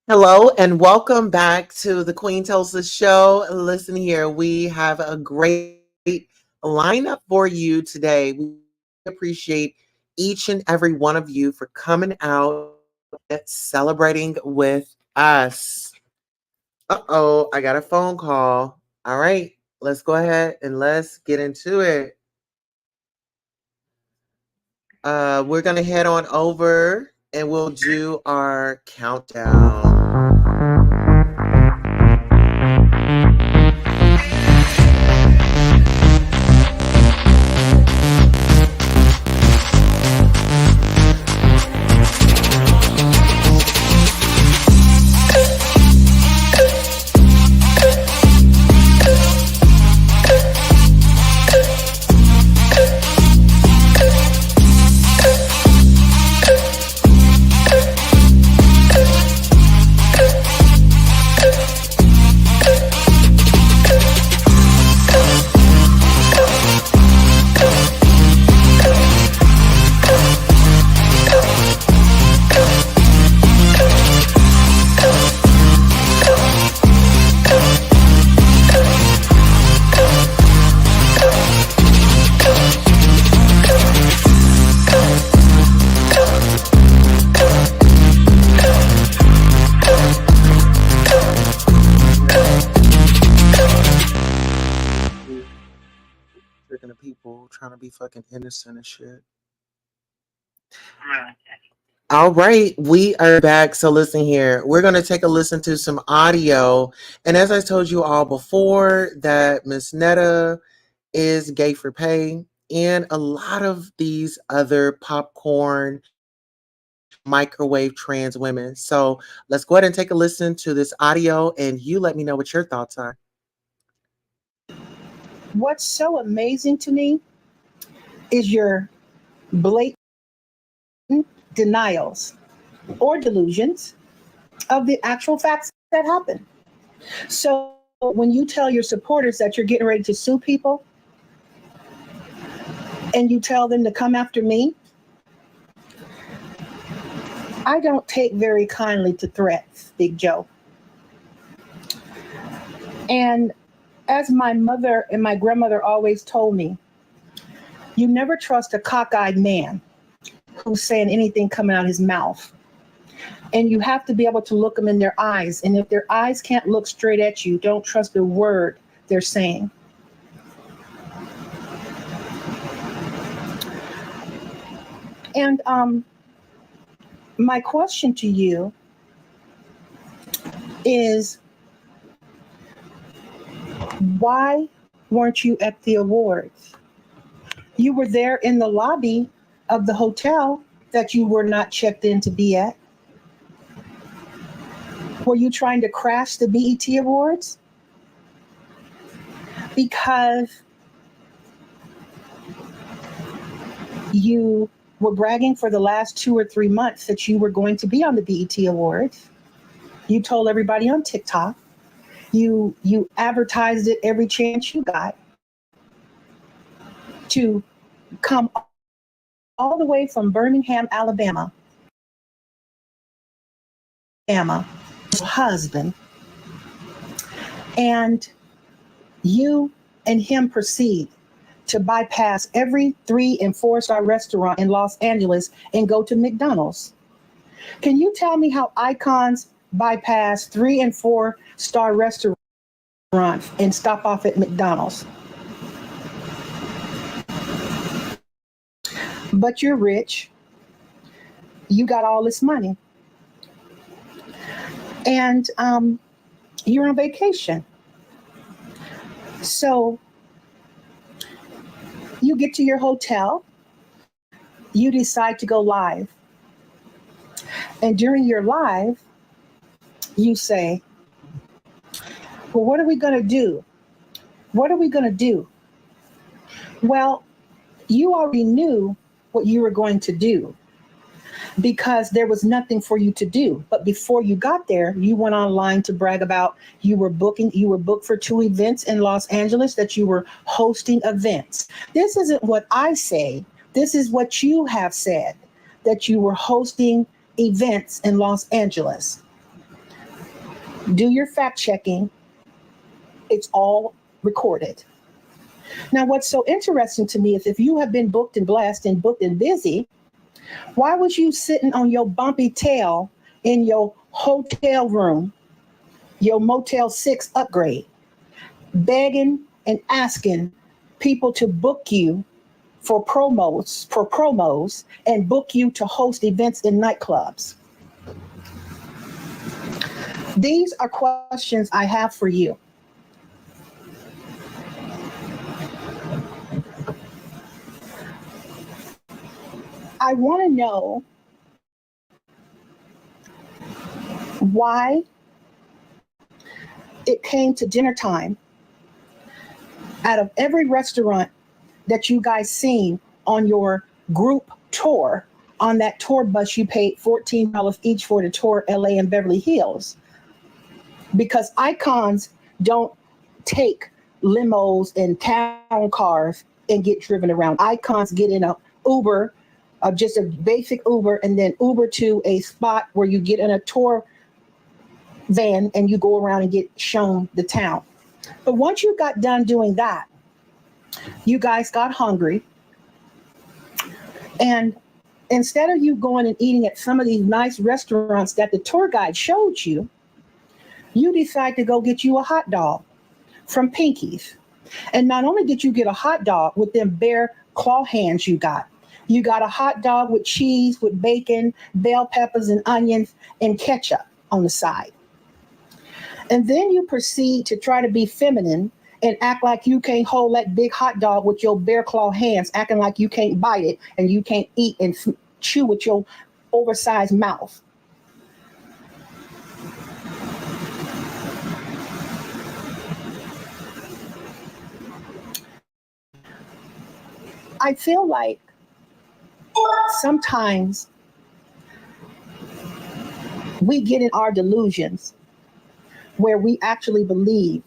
Hello and welcome back to the Queen Tells the Show. Listen here, we have a great lineup for you today. We appreciate each and every one of you for coming out and celebrating with us. Uh oh, I got a phone call. All right, let's go ahead and let's get into it. We're going to head on over and we'll do our countdown. Tricking the people trying to be fucking innocent and shit. All right, we are back. So listen here. We're going to take a listen to some audio. And as I told you all before, that Miss Netta is gay for pay, and a lot of these other popcorn microwave trans women. So let's go ahead and take a listen to this audio and you let me know what your thoughts are. What's so amazing to me is your blatant denials or delusions of the actual facts that happen. So when you tell your supporters that you're getting ready to sue people and you tell them to come after me, I don't take very kindly to threats, Big Joe. And as my mother and my grandmother always told me, you never trust a cockeyed man who's saying anything coming out of his mouth. And you have to be able to look them in their eyes. And if their eyes can't look straight at you, don't trust the word they're saying. And my question to you is, why weren't you at the awards? You were there in the lobby of the hotel that you were not checked in to be at. Were you trying to crash the BET Awards? Because you were bragging for the last 2 or 3 months that you were going to be on the BET Awards. You told everybody on TikTok. You advertised it every chance you got to come all the way from Birmingham, Alabama, husband, and you and him proceed to bypass every 3- and 4-star restaurant in Los Angeles and go to McDonald's. Can you tell me how icons bypass 3- and 4-star restaurants and stop off at McDonald's? But you're rich. You got all this money. And you're on vacation. So you get to your hotel. You decide to go live. And during your live, you say, well, what are we going to do? What are we going to do? Well, you already knew what you were going to do because there was nothing for you to do. But before you got there, you went online to brag about you were booked for 2 events in Los Angeles, that you were hosting events. This isn't what I say. This is what you have said, that you were hosting events in Los Angeles. Do your fact checking. It's all recorded. Now, what's so interesting to me is if you have been booked and blessed and booked and busy, why was you sitting on your bumpy tail in your hotel room, your Motel 6 upgrade, begging and asking people to book you for promos and book you to host events in nightclubs? These are questions I have for you. I want to know why it came to dinner time out of every restaurant that you guys seen on your group tour. On that tour bus, you paid $14 each for the tour LA and Beverly Hills, because icons don't take limos and town cars and get driven around. Icons get in a Uber, just a basic Uber, and then Uber to a spot where you get in a tour van and you go around and get shown the town. But once you got done doing that, you guys got hungry. And instead of you going and eating at some of these nice restaurants that the tour guide showed you, you decide to go get you a hot dog from Pinky's. And not only did you get a hot dog with them bare claw hands you got a hot dog with cheese, with bacon, bell peppers and onions and ketchup on the side. And then you proceed to try to be feminine and act like you can't hold that big hot dog with your bare claw hands, acting like you can't bite it and you can't eat and chew with your oversized mouth. I feel like sometimes we get in our delusions where we actually believe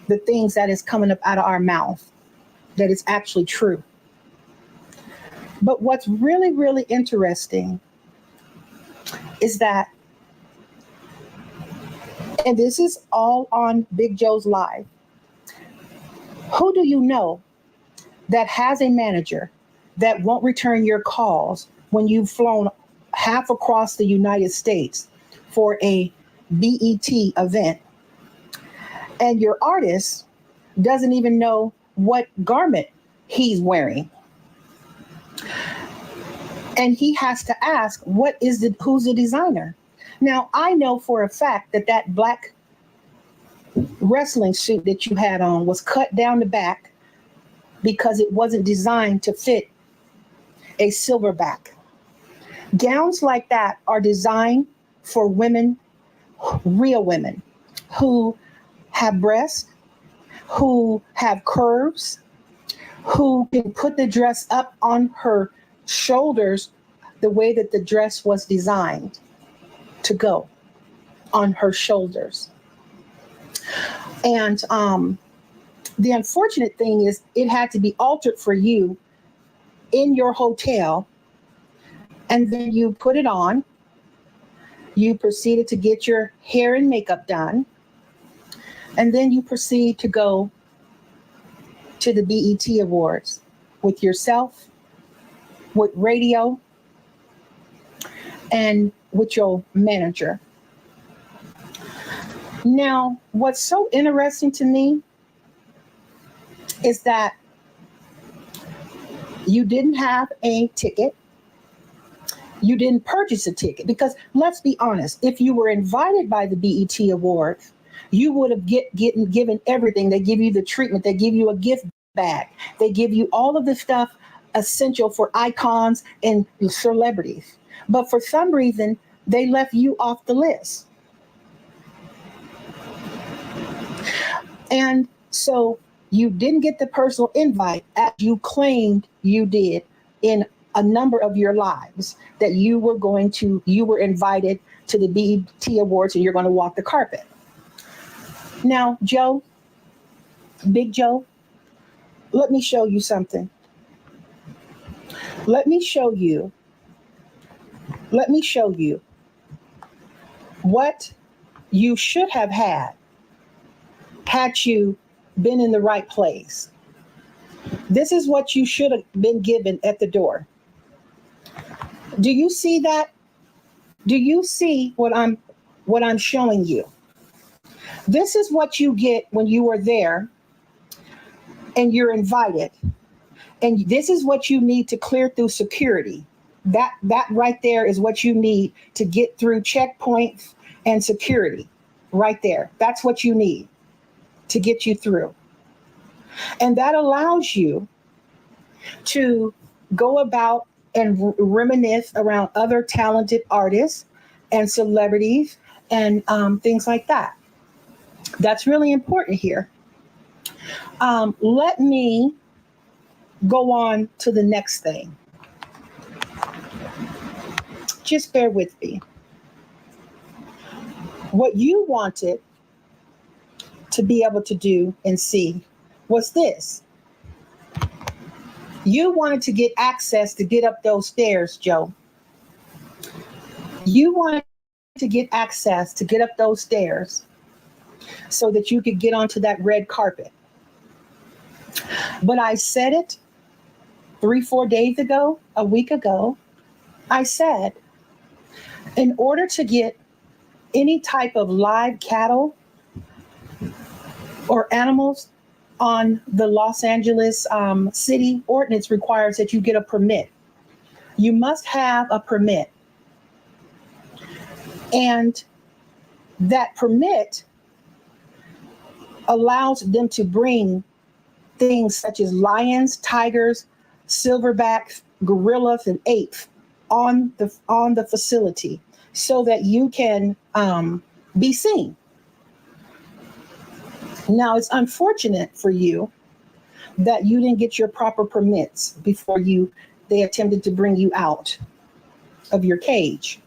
the things that is coming up out of our mouth, that is actually true. But what's really, really interesting is that, and this is all on Big Joe's Live, who do you know that has a manager that won't return your calls when you've flown half across the United States for a BET event, and your artist doesn't even know what garment he's wearing? And he has to ask, who's the designer? Now, I know for a fact that black wrestling suit that you had on was cut down the back because it wasn't designed to fit a silverback. Gowns like that are designed for women, real women, who have breasts, who have curves, who can put the dress up on her shoulders the way that the dress was designed to go on her shoulders. And the unfortunate thing is it had to be altered for you in your hotel, and then you put it on. You proceeded to get your hair and makeup done, and then you proceed to go to the BET Awards with yourself, with radio, and with your manager. Now, what's so interesting to me is that you didn't have a ticket. You didn't purchase a ticket, because let's be honest, if you were invited by the BET Awards, you would have given everything. They give you the treatment. They give you a gift bag. They give you all of the stuff essential for icons and celebrities. But for some reason, they left you off the list. And so you didn't get the personal invite as you claimed you did in a number of your lives, that you were invited to the BET Awards and you're going to walk the carpet. Now, Joe, Big Joe, let me show you something. Let me show you what you should have had you been in the right place. This is what you should have been given at the door. Do you see that? Do you see what I'm showing you? This is what you get when you are there and you're invited. And this is what you need to clear through security. That right there is what you need to get through checkpoints and security. Right there. That's what you need to get you through. And that allows you to go about and reminisce around other talented artists and celebrities and things like that. That's really important here. Let me go on to the next thing. Just bear with me. What you wanted to be able to do and see was this. You wanted to get access to get up those stairs, Joe. You wanted to get access to get up those stairs so that you could get onto that red carpet. But I said it 3-4 days ago, a week ago. I said, in order to get any type of live cattle or animals on the Los Angeles city ordinance requires that you get a permit. You must have a permit. And that permit allows them to bring things such as lions, tigers, silverbacks, gorillas, and apes on the facility so that you can be seen. Now, it's unfortunate for you that you didn't get your proper permits before they attempted to bring you out of your cage.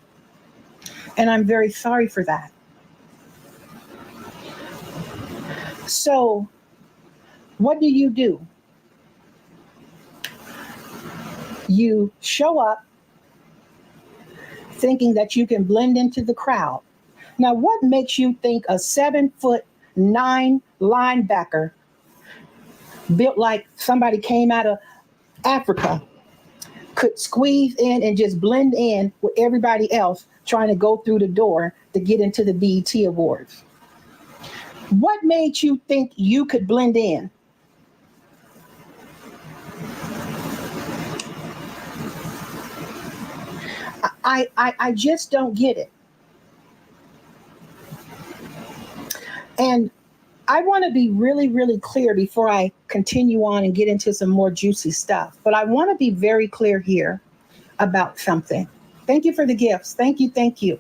And I'm very sorry for that. So, what do? You show up thinking that you can blend into the crowd. Now, what makes you think a 7'9" linebacker built like somebody came out of Africa could squeeze in and just blend in with everybody else trying to go through the door to get into the BET Awards? What made you think you could blend in? I just don't get it. And I want to be really, really clear before I continue on and get into some more juicy stuff. But I want to be very clear here about something. Thank you for the gifts. Thank you. Thank you.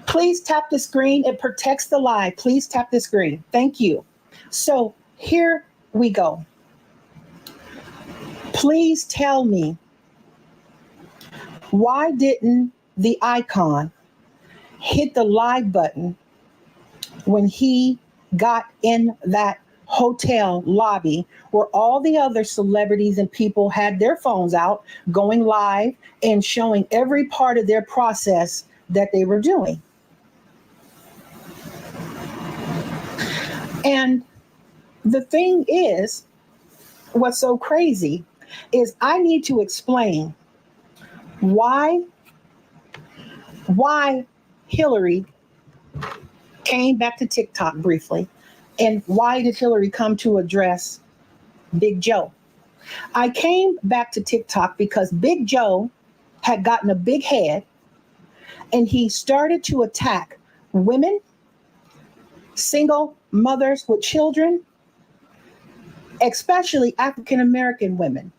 Please tap the screen. It protects the live. Please tap the screen. Thank you. So here we go. Please tell me, why didn't the icon hit the live button when he got in that hotel lobby where all the other celebrities and people had their phones out going live and showing every part of their process that they were doing? And the thing is, what's so crazy is I need to explain why Hillary came back to TikTok briefly, and why did Hillary come to address Big Joe? I came back to TikTok because Big Joe had gotten a big head, and he started to attack women, single mothers with children, especially African American women.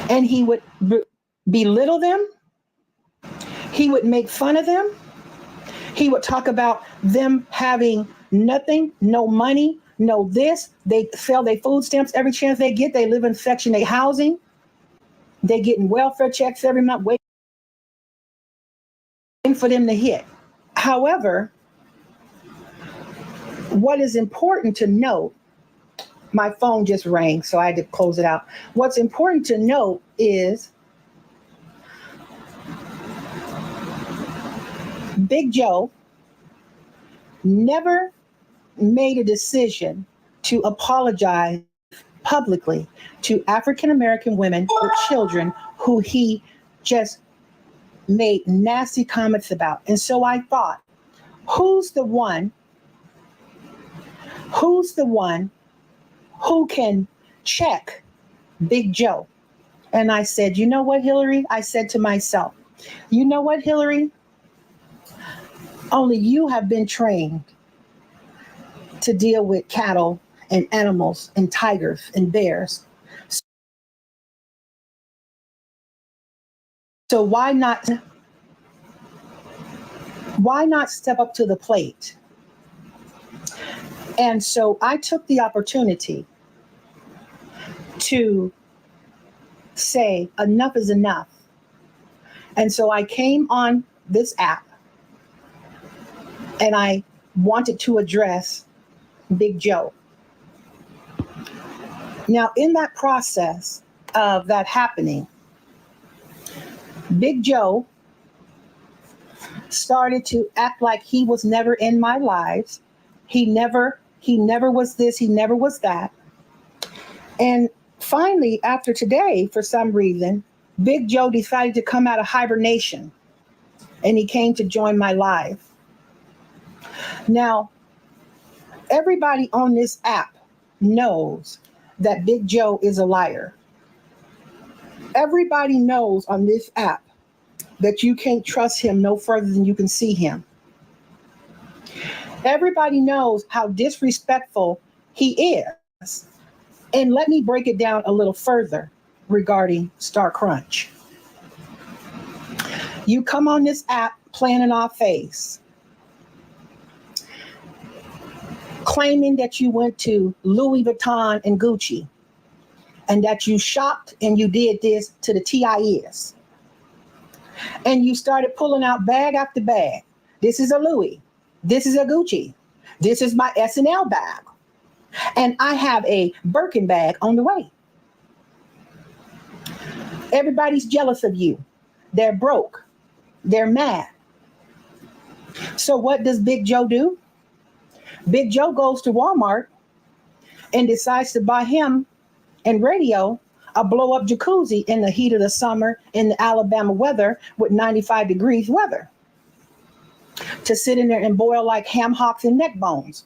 And he would belittle them. He would make fun of them. He would talk about them having nothing, no money, no this. They sell their food stamps every chance they get. They live in Section 8 housing. They're getting welfare checks every month, waiting for them to hit. However, what is important to note, my phone just rang, so I had to close it out. What's important to note is Big Joe never made a decision to apologize publicly to African American women with children who he just made nasty comments about. And so I thought, who's the one who can check Big Joe? And I said, you know what, Hillary? I said to myself, you know what, Hillary? Only you have been trained to deal with cattle and animals and tigers and bears. So why not step up to the plate? And so I took the opportunity to say enough is enough. And so I came on this app and I wanted to address Big Joe. Now, in that process of that happening, Big Joe started to act like he was never in my lives. He never was this, he never was that. And finally, after today, for some reason, Big Joe decided to come out of hibernation and he came to join my live. Now, everybody on this app knows that Big Joe is a liar. Everybody knows on this app that you can't trust him no further than you can see him. Everybody knows how disrespectful he is. And let me break it down a little further regarding Star Crunch. You come on this app playing in our face, claiming that you went to Louis Vuitton and Gucci, and that you shopped and you did this to the TIS. And you started pulling out bag after bag. This is a Louis. This is a Gucci. This is my S&L bag. And I have a Birkin bag on the way. Everybody's jealous of you. They're broke. They're mad. So what does Big Joe do? Big Joe goes to Walmart and decides to buy him and radio a blow-up jacuzzi in the heat of the summer in the Alabama weather with 95 degrees weather to sit in there and boil like ham hocks and neck bones.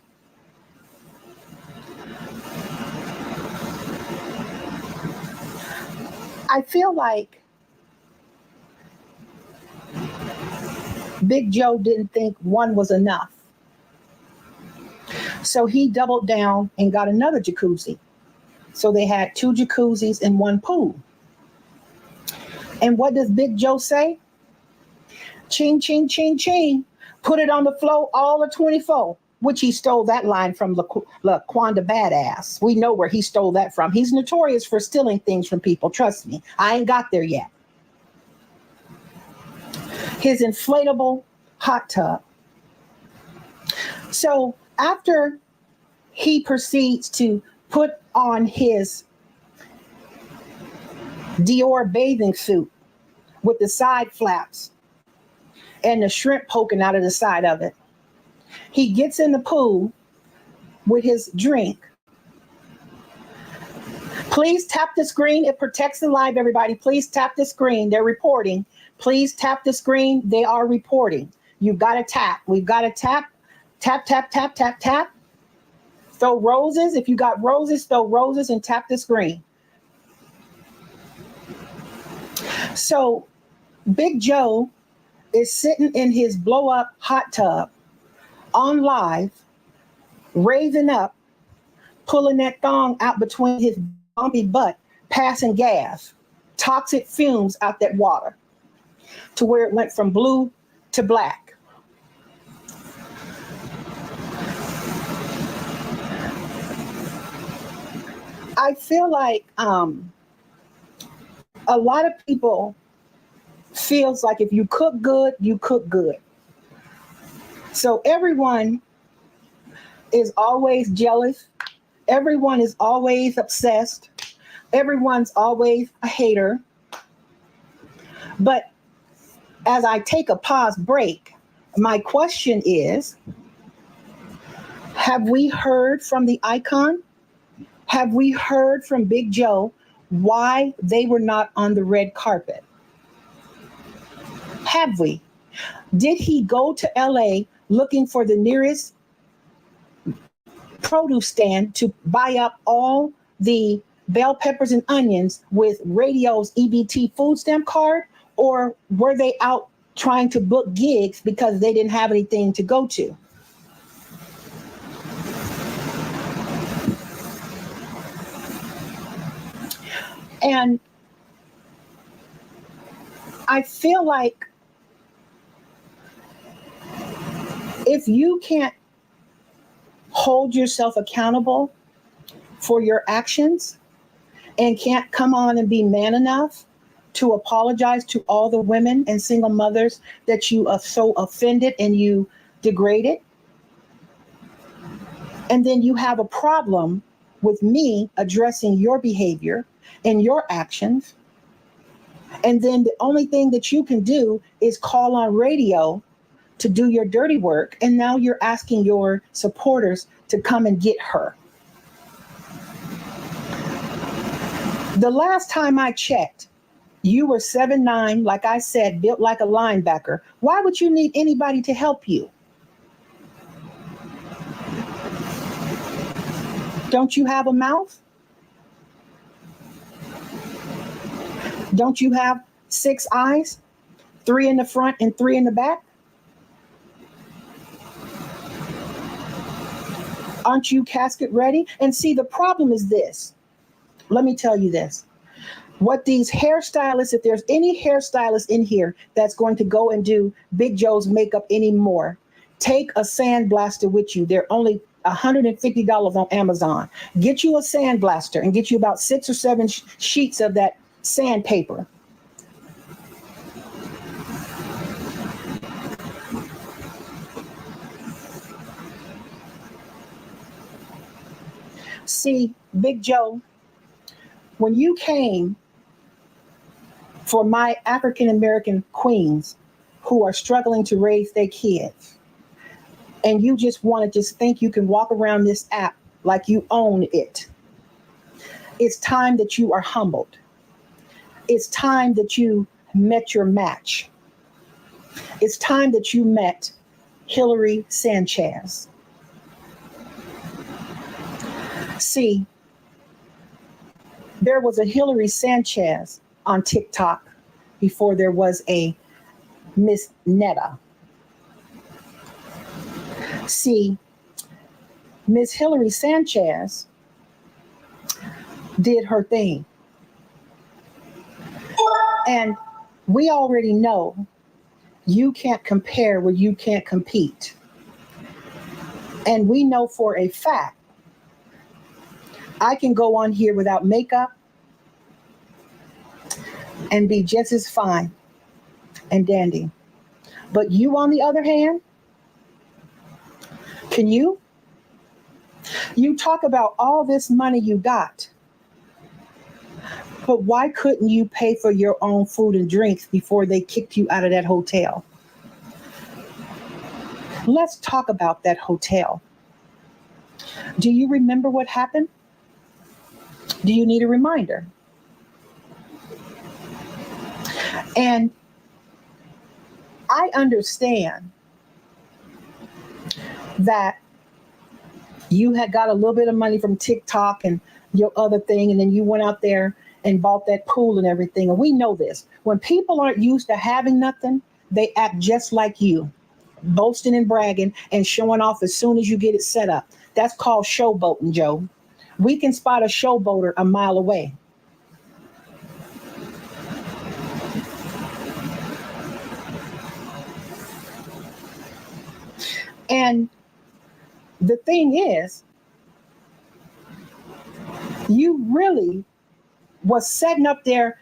I feel like Big Joe didn't think one was enough. So he doubled down and got another jacuzzi. So they had two jacuzzis and one pool. And what does Big Joe say? Ching, ching, ching, ching. Put it on the floor, all of 24, which he stole that line from LaQuanda Badass. We know where he stole that from. He's notorious for stealing things from people. Trust me. I ain't got there yet. His inflatable hot tub. So after he proceeds to put on his Dior bathing suit with the side flaps and the shrimp poking out of the side of it, he gets in the pool with his drink. Please tap the screen. It protects the live, everybody. Please tap the screen. They're reporting. Please tap the screen. They are reporting. You've got to tap. We've got to tap. Tap, tap, tap, tap, tap. Throw roses. If you got roses, throw roses and tap the screen. So Big Joe is sitting in his blow-up hot tub on live, raising up, pulling that thong out between his bumpy butt, passing gas, toxic fumes out that water to where it went from blue to black. I feel like a lot of people feels like if you cook good, you cook good. So everyone is always jealous. Everyone is always obsessed. Everyone's always a hater. But as I take a pause break My question is, have we heard from the icon? Have we heard from Big Joe why they were not on the red carpet? Have we? Did he go to LA looking for the nearest produce stand to buy up all the bell peppers and onions with Radio's EBT food stamp card? Or were they out trying to book gigs because they didn't have anything to go to? And I feel like if you can't hold yourself accountable for your actions and can't come on and be man enough to apologize to all the women and single mothers that you are so offended and you degraded, and then you have a problem with me addressing your behavior and your actions, and then the only thing that you can do is call on radio to do your dirty work, and now you're asking your supporters to come and get her. The last time I checked, you were 7'9", like I said, built like a linebacker. Why would you need anybody to help you? Don't you have a mouth? Don't you have 6 eyes? 3 in the front and 3 in the back? Aren't you casket ready? And see, the problem is this. Let me tell you this. What these hairstylists, if there's any hairstylist in here that's going to go and do Big Joe's makeup anymore, take a sandblaster with you. They're only $150 on Amazon. Get you a sandblaster and get you about 6 or 7 sheets of that sandpaper. See, Big Joe, when you came for my African American queens who are struggling to raise their kids, and you just want to just think you can walk around this app like you own it, it's time that you are humbled. It's time that you met your match. It's time that you met Hillary Sanchez. See, there was a Hillary Sanchez on TikTok before there was a Miss Netta. See, Miss Hillary Sanchez did her thing. And we already know you can't compare where you can't compete. And we know for a fact I can go on here without makeup and be just as fine and dandy. But you, on the other hand, can you? You talk about all this money you got, but why couldn't you pay for your own food and drinks before they kicked you out of that hotel? Let's talk about that hotel. Do you remember what happened? Do you need a reminder? And I understand that you had got a little bit of money from TikTok and your other thing, and then you went out there and bought that pool and everything. And we know this. When people aren't used to having nothing, they act just like you, boasting and bragging and showing off as soon as you get it set up. That's called showboating, Joe. We can spot a showboater a mile away. And the thing is, you really was setting up there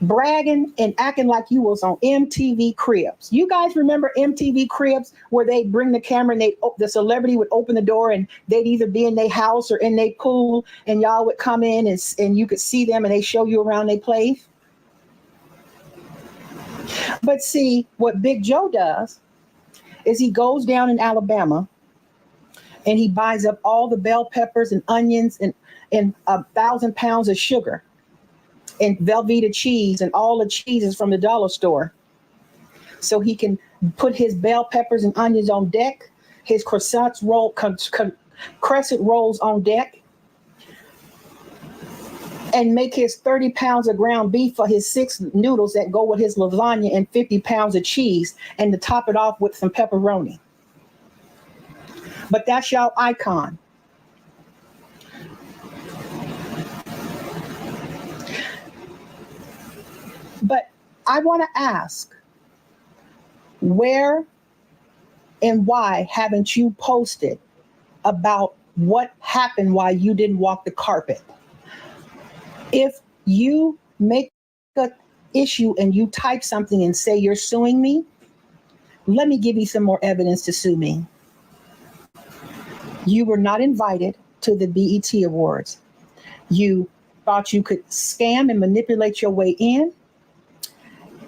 bragging and acting like you was on MTV Cribs. You guys remember MTV Cribs, where they bring the camera and the celebrity would open the door and they'd either be in their house or in their pool, and y'all would come in and you could see them and they show you around their place. But see, what Big Joe does is he goes down in Alabama and he buys up all the bell peppers and onions and 1,000 pounds of sugar and Velveeta cheese and all the cheeses from the dollar store, so he can put his bell peppers and onions on deck, his crescent rolls on deck, and make his 30 pounds of ground beef for his 6 noodles that go with his lasagna and 50 pounds of cheese, and to top it off with some pepperoni. But that's y'all icon. But I want to ask, where and why haven't you posted about what happened while you didn't walk the carpet? If you make an issue and you type something and say you're suing me, let me give you some more evidence to sue me. You were not invited to the BET Awards. You thought you could scam and manipulate your way in,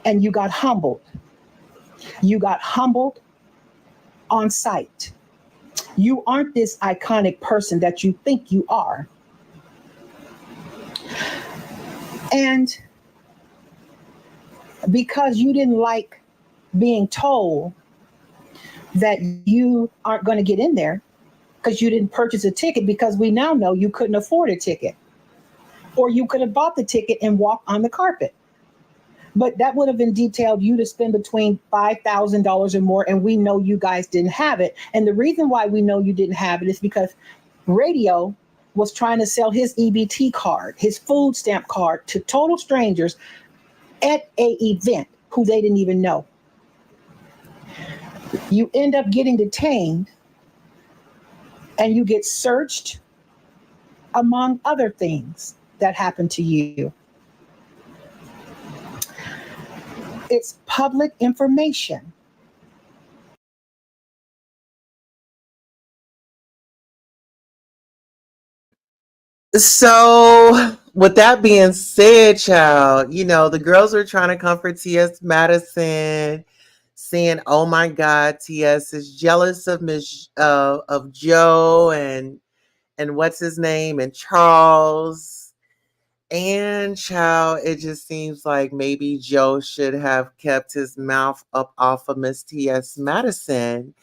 and you got humbled. You got humbled on sight. You aren't this iconic person that you think you are. And because you didn't like being told that you aren't going to get in there because you didn't purchase a ticket, because we now know you couldn't afford a ticket, or you could have bought the ticket and walked on the carpet. But that would have been detailed you to spend between $5,000 or more, and we know you guys didn't have it. And the reason why we know you didn't have it is because radio was trying to sell his EBT card, his food stamp card, to total strangers at a event who they didn't even know. You end up getting detained and you get searched, among other things that happened to you. It's public information. So, with that being said, child, the girls are trying to comfort T.S. Madison, saying, "Oh my God, T.S. is jealous of of Joe and what's his name and Charles." And child, it just seems like maybe Joe should have kept his mouth up off of Miss T.S. Madison.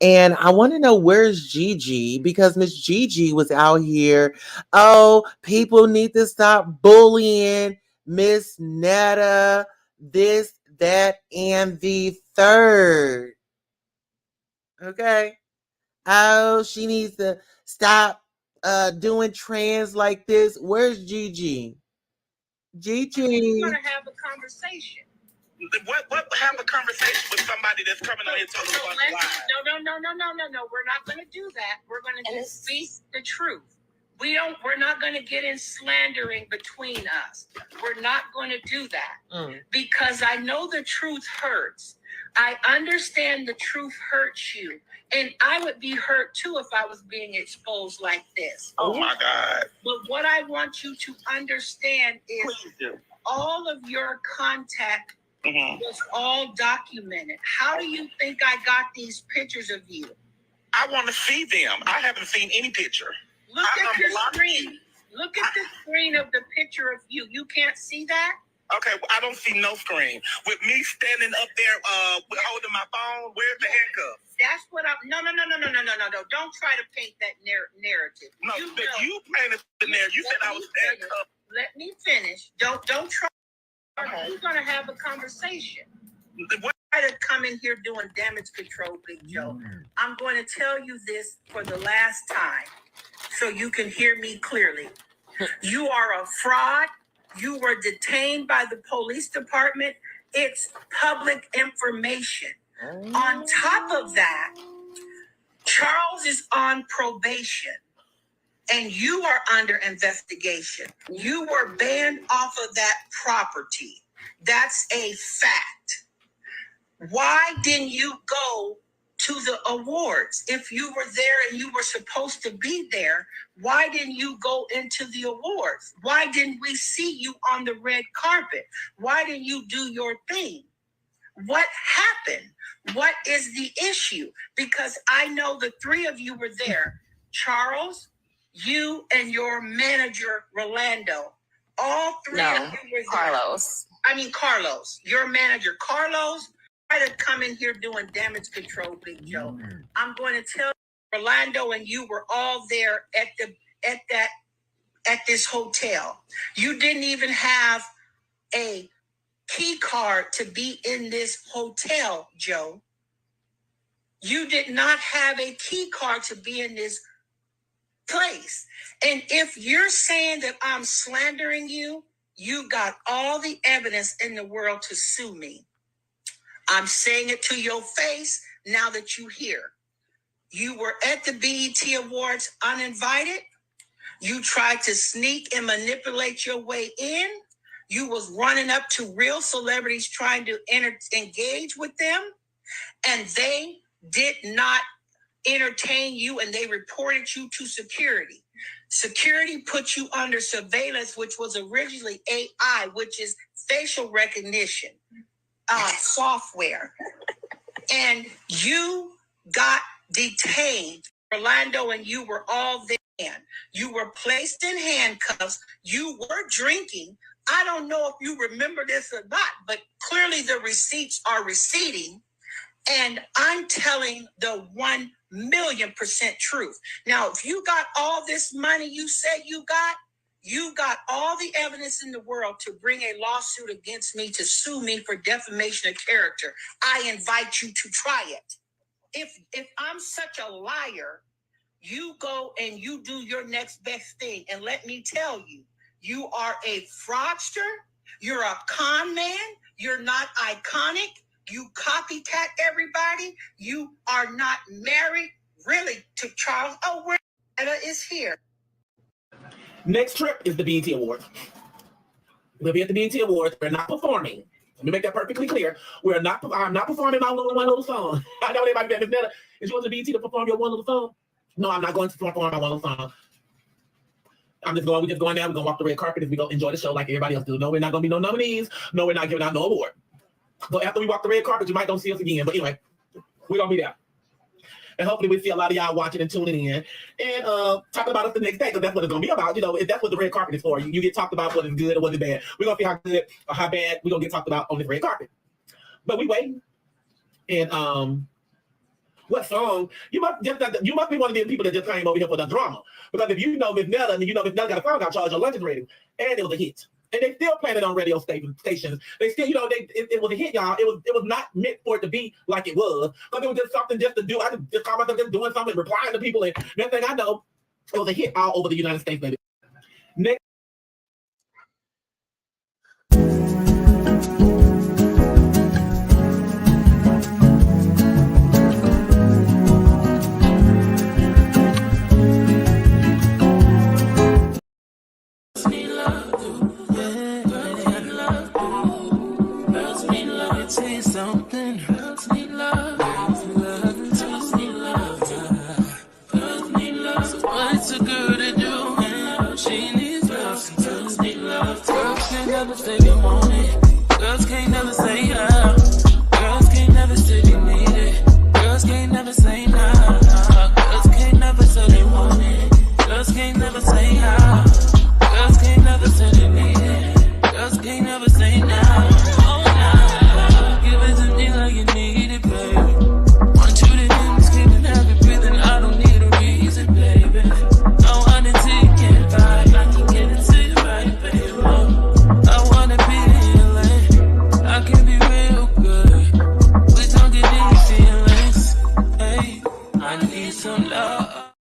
And I want to know, where's Gigi? Because Miss Gigi was out here. Oh, people need to stop bullying Miss Netta, this, that, and the third. Okay. Oh, she needs to stop doing trans like this. Where's Gigi? Gigi. We're gonna have a conversation. What have a conversation with somebody that's coming on here telling us about lies? No. We're not gonna do that. We're gonna just speak the truth. We're not gonna get in slandering between us. We're not gonna do that. Because I know the truth hurts. I understand the truth hurts you. And I would be hurt too if I was being exposed like this. Oh my God. But what I want you to understand is all of your contact was all documented. How do you think I got these pictures of you? I want to see them. I haven't seen any picture. Look at your screen. Look at the screen of the picture of you. You can't see that? Okay, well, I don't see no screen. With me standing up there holding my phone, where's the handcuffs? That's what I'm... No. Don't try to paint that narrative. No, you painted the narrative. You said I was handcuffed. Let me finish. Don't try. We're going to have a conversation. Try to come in here doing damage control, Big Joe. I'm going to tell you this for the last time so you can hear me clearly. You are a fraud. You were detained by the police department. It's public information. On top of that, Charles is on probation and you are under investigation. You were banned off of that property. That's a fact. Why didn't you go to the awards? If you were there and you were supposed to be there, why didn't you go into the awards? Why didn't we see you on the red carpet? Why didn't you do your thing? What happened? What is the issue? Because I know the three of you were there. Charles, you and your manager, Rolando. All three of you were there. Carlos. Carlos. Your manager, Carlos, tried to come in here doing damage control, Big Joe. I'm going to tell you, Rolando and you were all there at this hotel. You didn't even have a key card to be in this hotel, Joe. You did not have a key card to be in this place. And if you're saying that I'm slandering you, you got all the evidence in the world to sue me. I'm saying it to your face now that you hear. You were at the BET Awards uninvited. You tried to sneak and manipulate your way in. You was running up to real celebrities trying to engage with them. And they did not entertain you, and they reported you to security. Security put you under surveillance, which was originally AI, which is facial recognition software. And you got detained. Orlando and you were all there. You were placed in handcuffs. You were drinking. I don't know if you remember this or not, but clearly the receipts are receding. And I'm telling the 1,000,000% truth. Now, if you got all this money you said you got all the evidence in the world to bring a lawsuit against me, to sue me for defamation of character. I invite you to try it. If I'm such a liar, you go and you do your next best thing. And let me tell you, you are a fraudster. You're a con man. You're not iconic. You copycat everybody. You are not married, really, to Charles. Oh, where is here. Next trip is the BET Awards. We'll be at the BET Awards. We're not performing. Let me make that perfectly clear. I'm not performing my one little song. I know everybody bet Miss Netta, if you want the BET to perform your one little song. No, I'm not going to perform my one little song. We're just going there. We're going to walk the red carpet as we go enjoy the show like everybody else do. No, we're not going to be no nominees. No, we're not giving out no award. So after we walk the red carpet, you might don't see us again. But anyway, we're going to be there. And hopefully we see a lot of y'all watching and tuning in and talking about us the next day, because that's what it's going to be about. You know, that's what the red carpet is for. You get talked about what is good or what is bad. We're going to see how good or how bad we're going to get talked about on this red carpet. But we wait. And what song? You must be one of these people that just came over here for the drama. Because if you know Miss Netta, and you know Miss Netta got a song out, Charge Your Luncheon Radio, and it was a hit. And they still playing it on radio stations. They still, it was a hit, y'all. It was not meant for it to be like it was. Because it was just something just to do. I just call myself just doing something, replying to people. And next thing I know, it was a hit all over the United States, baby. Next. Never say they want it. Girls can't never say how. Girls can't never say they need it. Girls can't never say nah. Girls can't never say they want it. Girls can't never say how. Girls can't never say they need it. Girls can't never say nah. Oh nah. Give it to me like you need it, baby. Want you to hear me screaming, have it breathing. I don't need a reason, baby. No one until you can't vibe. I can get it to you right, baby. I can be real good. We don't get any feelings. Hey, I need some love.